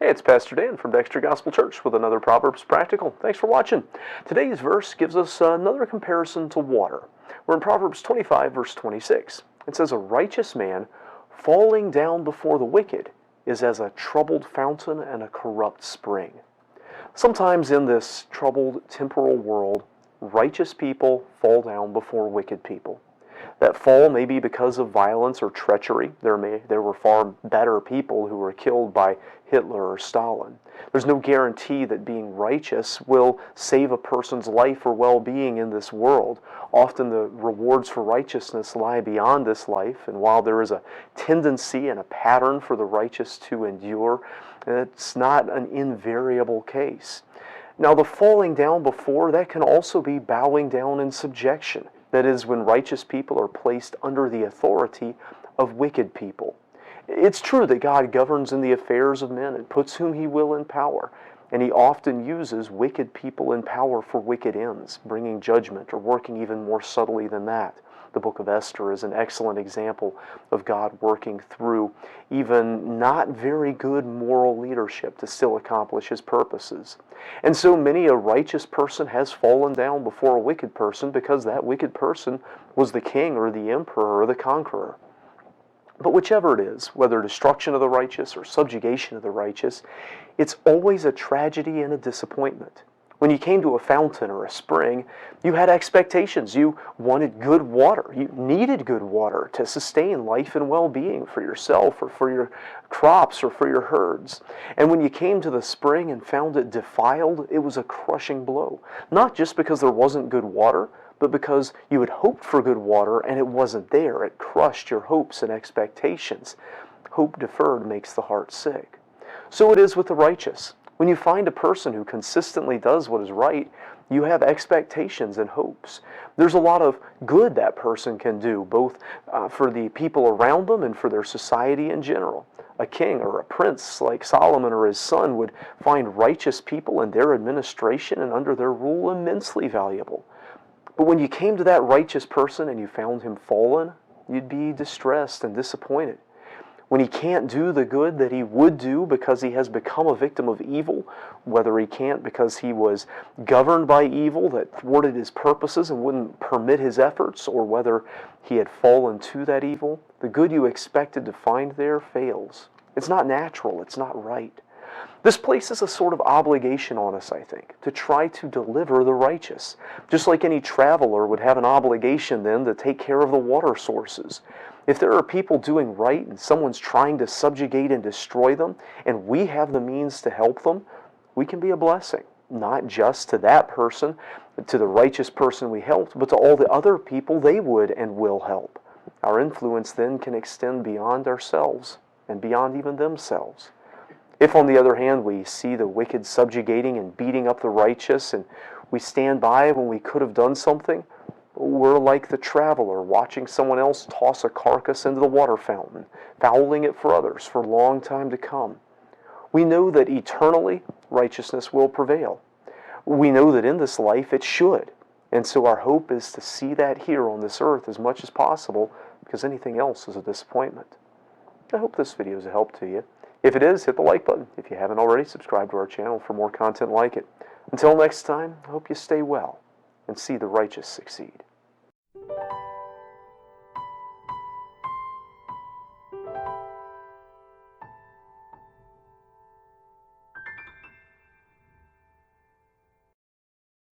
Hey, it's Pastor Dan from Dexter Gospel Church with another Proverbs Practical. Thanks for watching. Today's verse gives us another comparison to water. We're in Proverbs 25, verse 26. It says, "A righteous man falling down before the wicked is as a troubled fountain and a corrupt spring." Sometimes in this troubled temporal world, righteous people fall down before wicked people. That fall may be because of violence or treachery. There were far better people who were killed by Hitler or Stalin. There's no guarantee that being righteous will save a person's life or well-being in this world. Often the rewards for righteousness lie beyond this life, and while there is a tendency and a pattern for the righteous to endure, it's not an invariable case. Now, the falling down before, that can also be bowing down in subjection. That is, when righteous people are placed under the authority of wicked people. It's true that God governs in the affairs of men and puts whom He will in power, and He often uses wicked people in power for wicked ends, bringing judgment or working even more subtly than that. The book of Esther is an excellent example of God working through even not very good moral leadership to still accomplish His purposes. And so many a righteous person has fallen down before a wicked person because that wicked person was the king or the emperor or the conqueror. But whichever it is, whether destruction of the righteous or subjugation of the righteous, it's always a tragedy and a disappointment. When you came to a fountain or a spring, you had expectations. You wanted good water. You needed good water to sustain life and well-being for yourself or for your crops or for your herds. And when you came to the spring and found it defiled, it was a crushing blow. Not just because there wasn't good water, but because you had hoped for good water and it wasn't there. It crushed your hopes and expectations. Hope deferred makes the heart sick. So it is with the righteous. When you find a person who consistently does what is right, you have expectations and hopes. There's a lot of good that person can do, both for the people around them and for their society in general. A king or a prince like Solomon or his son would find righteous people in their administration and under their rule immensely valuable. But when you came to that righteous person and you found him fallen, you'd be distressed and disappointed. When he can't do the good that he would do because he has become a victim of evil, whether he can't because he was governed by evil that thwarted his purposes and wouldn't permit his efforts, or whether he had fallen to that evil, the good you expected to find there fails. It's not natural. It's not right. This places a sort of obligation on us, I think, to try to deliver the righteous. Just like any traveler would have an obligation then to take care of the water sources. If there are people doing right and someone's trying to subjugate and destroy them, and we have the means to help them, we can be a blessing. Not just to that person, to the righteous person we helped, but to all the other people they would and will help. Our influence then can extend beyond ourselves and beyond even themselves. If, on the other hand, we see the wicked subjugating and beating up the righteous, and we stand by when we could have done something, we're like the traveler watching someone else toss a carcass into the water fountain, fouling it for others for a long time to come. We know that eternally righteousness will prevail. We know that in this life it should. And so our hope is to see that here on this earth as much as possible, because anything else is a disappointment. I hope this video is a help to you. If it is, hit the like button. If you haven't already, subscribe to our channel for more content like it. Until next time, I hope you stay well and see the righteous succeed.